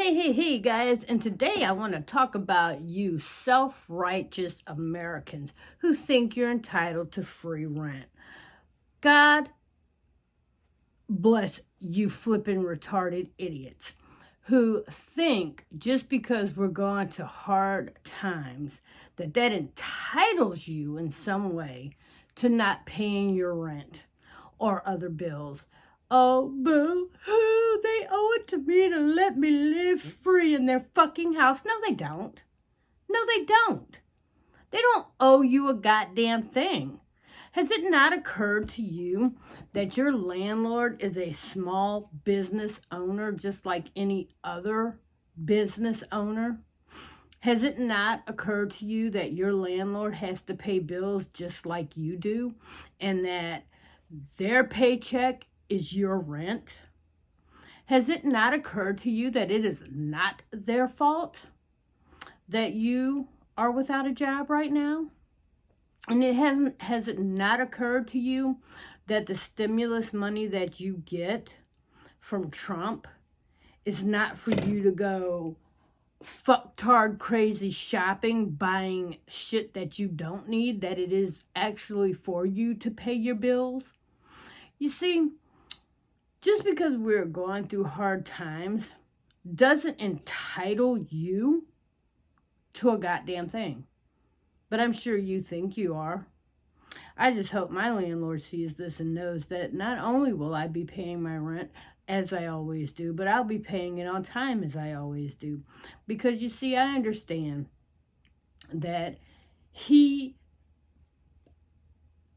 Hey, guys, and today I want to talk about you self-righteous Americans who think you're entitled to free rent. God bless you flipping retarded idiots who think just because we're going to hard times that entitles you in some way to not paying your rent or other bills. Oh, boo-hoo, they owe it to me to let me live free in their fucking house. No, they don't. No, they don't. They don't owe you a goddamn thing. Has it not occurred to you that your landlord is a small business owner just like any other business owner? Has it not occurred to you that your landlord has to pay bills just like you do, and that their paycheck is your rent? Has it not occurred to you that it is not their fault that you are without a job right now? And has it not occurred to you that the stimulus money that you get from Trump is not for you to go fucktard crazy shopping, buying shit that you don't need, that it is actually for you to pay your bills? You see, just because we're going through hard times doesn't entitle you to a goddamn thing. But I'm sure you think you are. I just hope my landlord sees this and knows that not only will I be paying my rent as I always do, but I'll be paying it on time as I always do. Because you see, I understand that he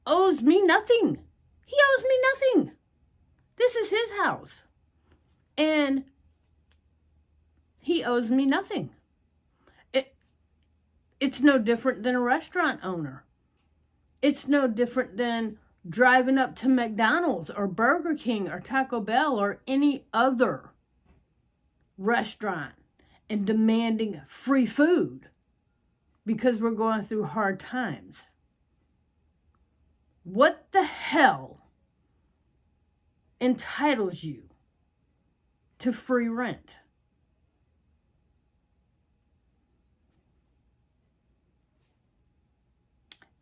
owes me nothing. He owes me nothing. This is his house. And he owes me nothing. It's no different than a restaurant owner. It's no different than driving up to McDonald's or Burger King or Taco Bell or any other restaurant and demanding free food because we're going through hard times. What the hell entitles you to free rent?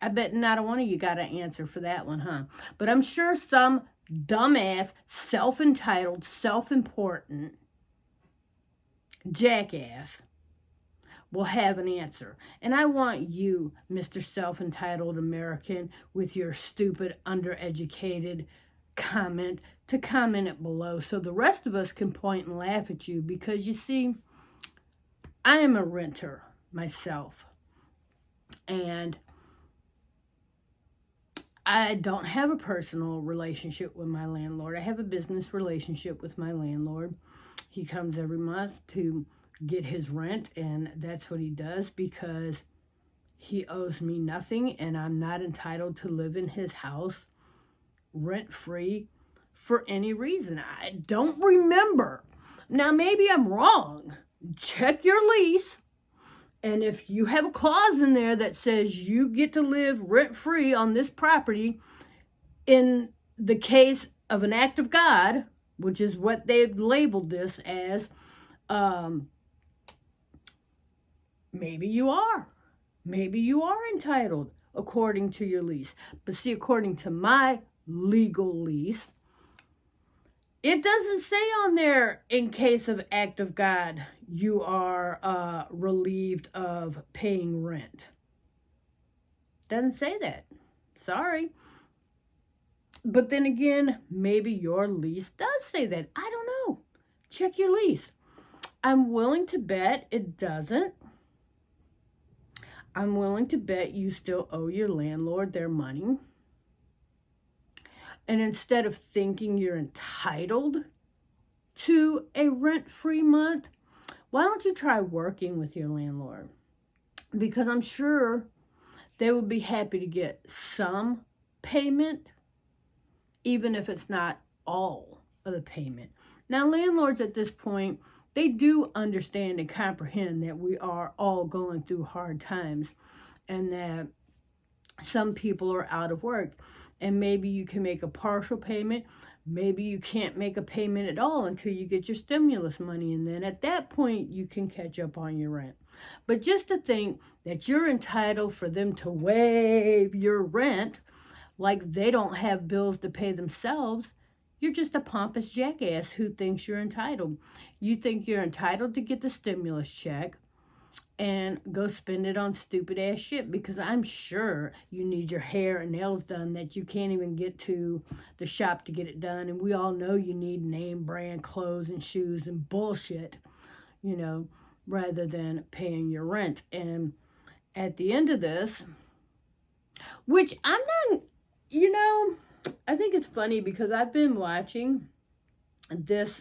I bet not a one of you got an answer for that one, huh? But I'm sure some dumbass, self-entitled, self-important jackass will have an answer. And I want you, Mr. Self-Entitled American, with your stupid, undereducated comment, to comment it below so the rest of us can point and laugh at you. Because you see, I am a renter myself. And I don't have a personal relationship with my landlord. I have a business relationship with my landlord. He comes every month to get his rent, and that's what he does because he owes me nothing, and I'm not entitled to live in his house rent-free for any reason. I don't remember. Now, maybe I'm wrong. Check your lease. And if you have a clause in there that says you get to live rent-free on this property in the case of an act of God, which is what they've labeled this as, maybe you are. Maybe you are entitled according to your lease. But see, according to my legal lease, it doesn't say on there, in case of act of God, you are relieved of paying rent. Doesn't say that. Sorry. But then again, maybe your lease does say that. I don't know. Check your lease. I'm willing to bet it doesn't. I'm willing to bet you still owe your landlord their money. And instead of thinking you're entitled to a rent-free month, why don't you try working with your landlord? Because I'm sure they would be happy to get some payment, even if it's not all of the payment. Now, landlords at this point, they do understand and comprehend that we are all going through hard times and that some people are out of work. And maybe you can make a partial payment maybe you can't make a payment at all until you get your stimulus money, and then at that point you can catch up on your rent. But just to think that you're entitled for them to waive your rent like they don't have bills to pay themselves, you're just a pompous jackass who thinks you're entitled. You think you're entitled to get the stimulus check and go spend it on stupid ass shit, because I'm sure you need your hair and nails done that you can't even get to the shop to get it done. And we all know you need name brand clothes and shoes and bullshit, rather than paying your rent. And at the end of this, which I'm not, I think it's funny because I've been watching this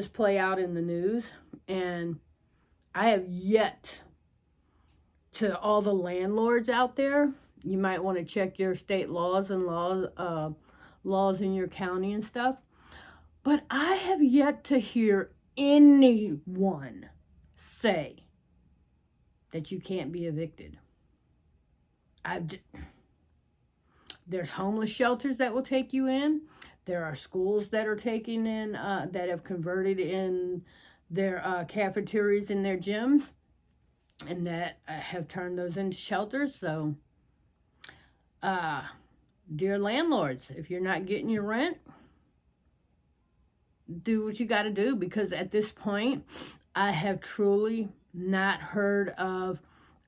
play out in the news, and I have yet to, all the landlords out there, you might want to check your state laws and laws in your county and stuff, but I have yet to hear anyone say that you can't be evicted. There's homeless shelters that will take you in. There are schools that are taking in, that have converted in their cafeterias and their gyms, and that have turned those into shelters. So, dear landlords, if you're not getting your rent, do what you got to do, because at this point, I have truly not heard of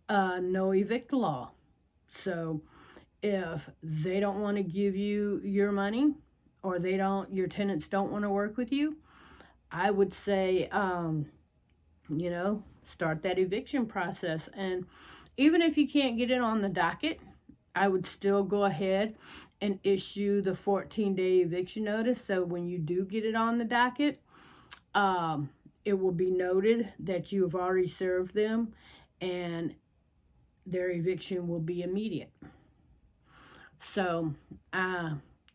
no evict law. So, if they don't want to give you your money, or your tenants don't want to work with you, I would say, start that eviction process. And even if you can't get it on the docket, I would still go ahead and issue the 14-day eviction notice. So when you do get it on the docket, it will be noted that you have already served them, and their eviction will be immediate. So,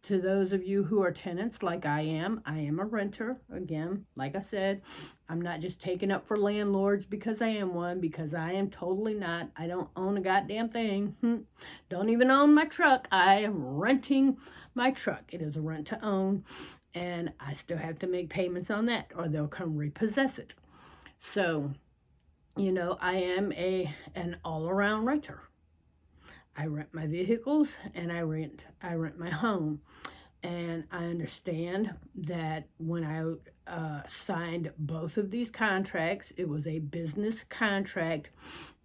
to those of you who are tenants like I am a renter. Again, like I said, I'm not just taking up for landlords because I am one, because I am totally not. I don't own a goddamn thing. Don't even own my truck. I am renting my truck. It is a rent to own, and I still have to make payments on that, or they'll come repossess it. So, I am an all-around renter. I rent my vehicles, and I rent my home. And I understand that when I signed both of these contracts, it was a business contract,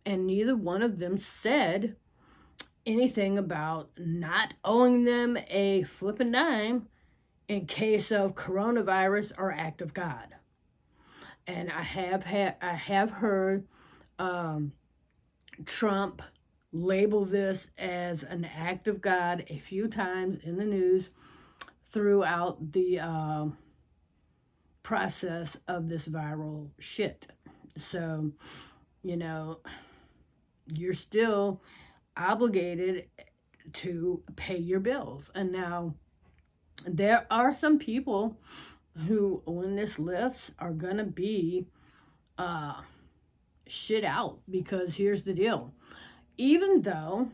and neither one of them said anything about not owing them a flipping dime in case of coronavirus or act of God. And I have heard Trump label this as an act of God a few times in the news throughout the process of this viral shit. So, you're still obligated to pay your bills. And now, there are some people who, when this lifts, are going to be shit out, because here's the deal. Even though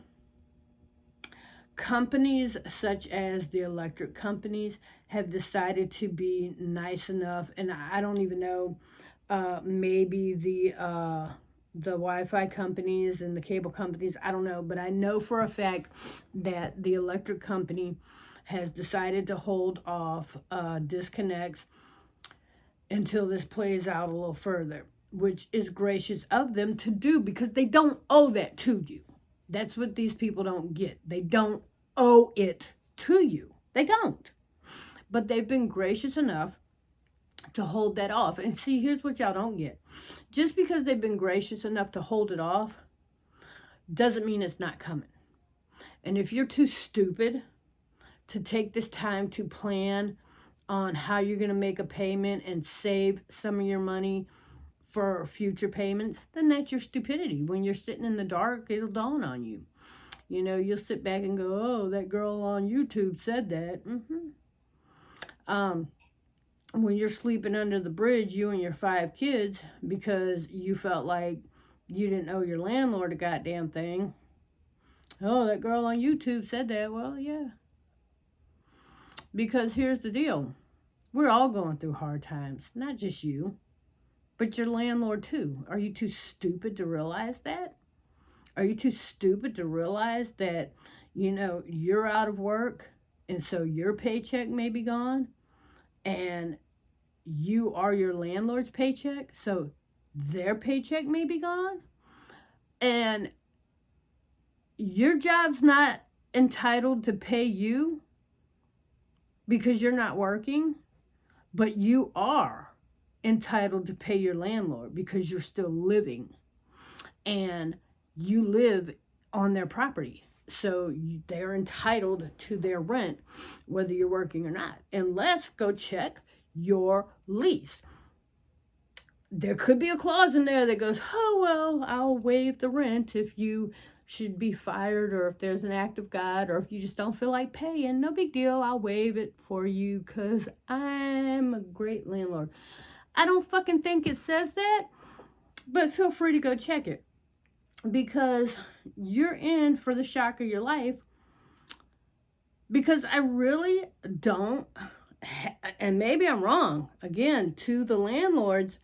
companies such as the electric companies have decided to be nice enough, and I don't even know, maybe the Wi-Fi companies and the cable companies, I don't know, but I know for a fact that the electric company has decided to hold off disconnects until this plays out a little further, which is gracious of them to do, because they don't owe that to you. That's what these people don't get. They don't owe it to you. They don't. But they've been gracious enough to hold that off. And see, here's what y'all don't get. Just because they've been gracious enough to hold it off doesn't mean it's not coming. And if you're too stupid to take this time to plan on how you're going to make a payment and save some of your money for future payments, then that's your stupidity. When you're sitting in the dark, it'll dawn on you. You'll sit back and go, oh, that girl on YouTube said that. When you're sleeping under the bridge, you and your 5 kids, because you felt like you didn't owe your landlord a goddamn thing. Oh, that girl on YouTube said that. Well, yeah. Because here's the deal. We're all going through hard times. Not just you, but your landlord too. Are you too stupid to realize that? Are you too stupid to realize that, you're out of work and so your paycheck may be gone and you are your landlord's paycheck, so their paycheck may be gone? And your job's not entitled to pay you because you're not working, but you are entitled to pay your landlord because you're still living and you live on their property. So they're entitled to their rent whether you're working or not. And let's go check your lease. There could be a clause in there that goes, oh, well, I'll waive the rent if you should be fired or if there's an act of God or if you just don't feel like paying. No big deal. I'll waive it for you because I'm a great landlord. I don't fucking think it says that, but feel free to go check it because you're in for the shock of your life. Because I really don't, and maybe I'm wrong, again, to the landlords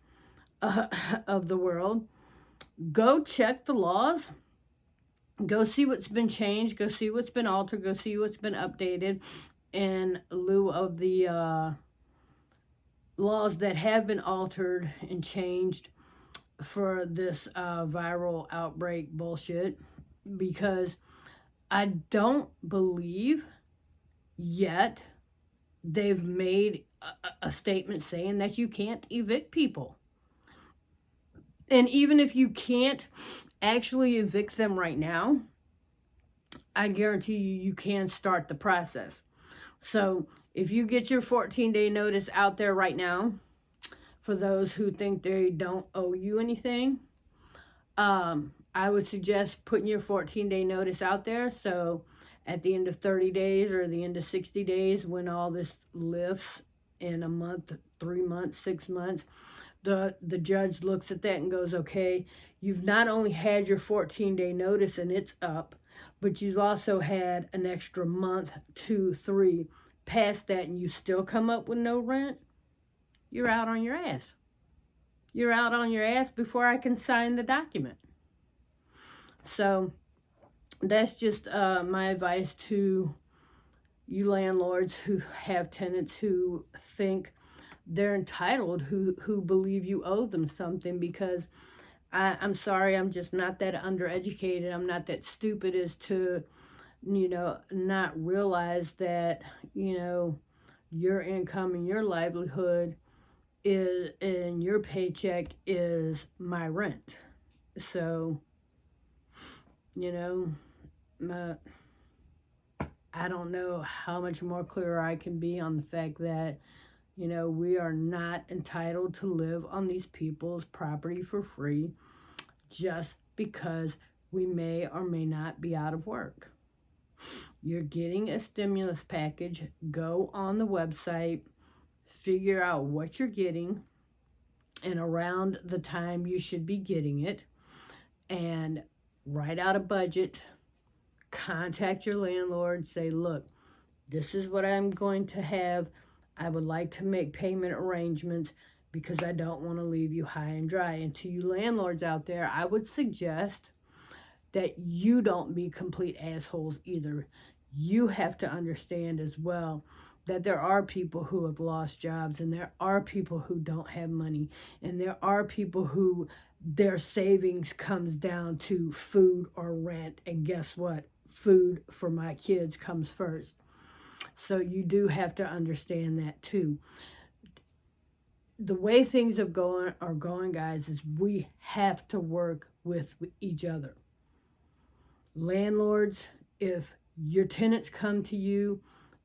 of the world, go check the laws, go see what's been changed, go see what's been altered, go see what's been updated in lieu of the laws that have been altered and changed for this viral outbreak bullshit, because I don't believe yet they've made a statement saying that you can't evict people. And even if you can't actually evict them right now, I guarantee you can start the process. So if you get your 14-day notice out there right now, for those who think they don't owe you anything, I would suggest putting your 14-day notice out there. So at the end of 30 days or the end of 60 days, when all this lifts in a month, 3 months, 6 months, the judge looks at that and goes, okay, you've not only had your 14-day notice and it's up, but you've also had an extra month, 2, 3 past that, and you still come up with no rent, you're out on your ass. You're out on your ass before I can sign the document. So that's just my advice to you landlords who have tenants who think they're entitled, who believe you owe them something, because I'm sorry, I'm just not that undereducated. I'm not that stupid as to, not realize that, your income and your livelihood is, and your paycheck is my rent. So, I don't know how much more clearer I can be on the fact that, we are not entitled to live on these people's property for free just because we may or may not be out of work. You're getting a stimulus package. Go on the website, figure out what you're getting, and around the time you should be getting it, and write out a budget. Contact your landlord, say, look, this is what I'm going to have. I would like to make payment arrangements because I don't want to leave you high and dry. And to you landlords out there, I would suggest that you don't be complete assholes either. You have to understand as well that there are people who have lost jobs, and there are people who don't have money, and there are people who their savings comes down to food or rent. And guess what? Food for my kids comes first. So you do have to understand that too. The way things are going, guys, is we have to work with each other. Landlords, if your tenants come to you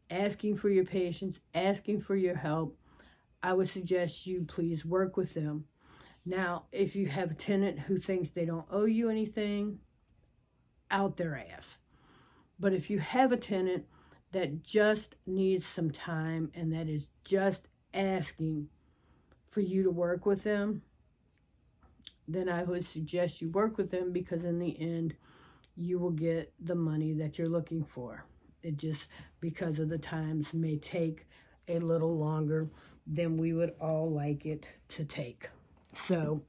asking for your patience, asking for your help, I would suggest you please work with them. Now, if you have a tenant who thinks they don't owe you anything, out their ass. But if you have a tenant that just needs some time and that is just asking for you to work with them, then I would suggest you work with them, because in the end, you will get the money that you're looking for. It just, because of the times, may take a little longer than we would all like it to take. So,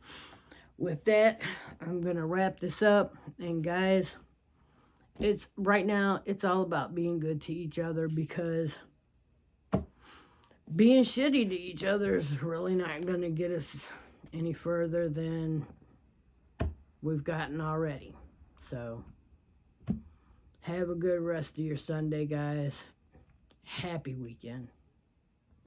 with that, I'm going to wrap this up. And guys, it's right now, it's all about being good to each other, because being shitty to each other is really not going to get us any further than we've gotten already. So, have a good rest of your Sunday, guys. Happy weekend.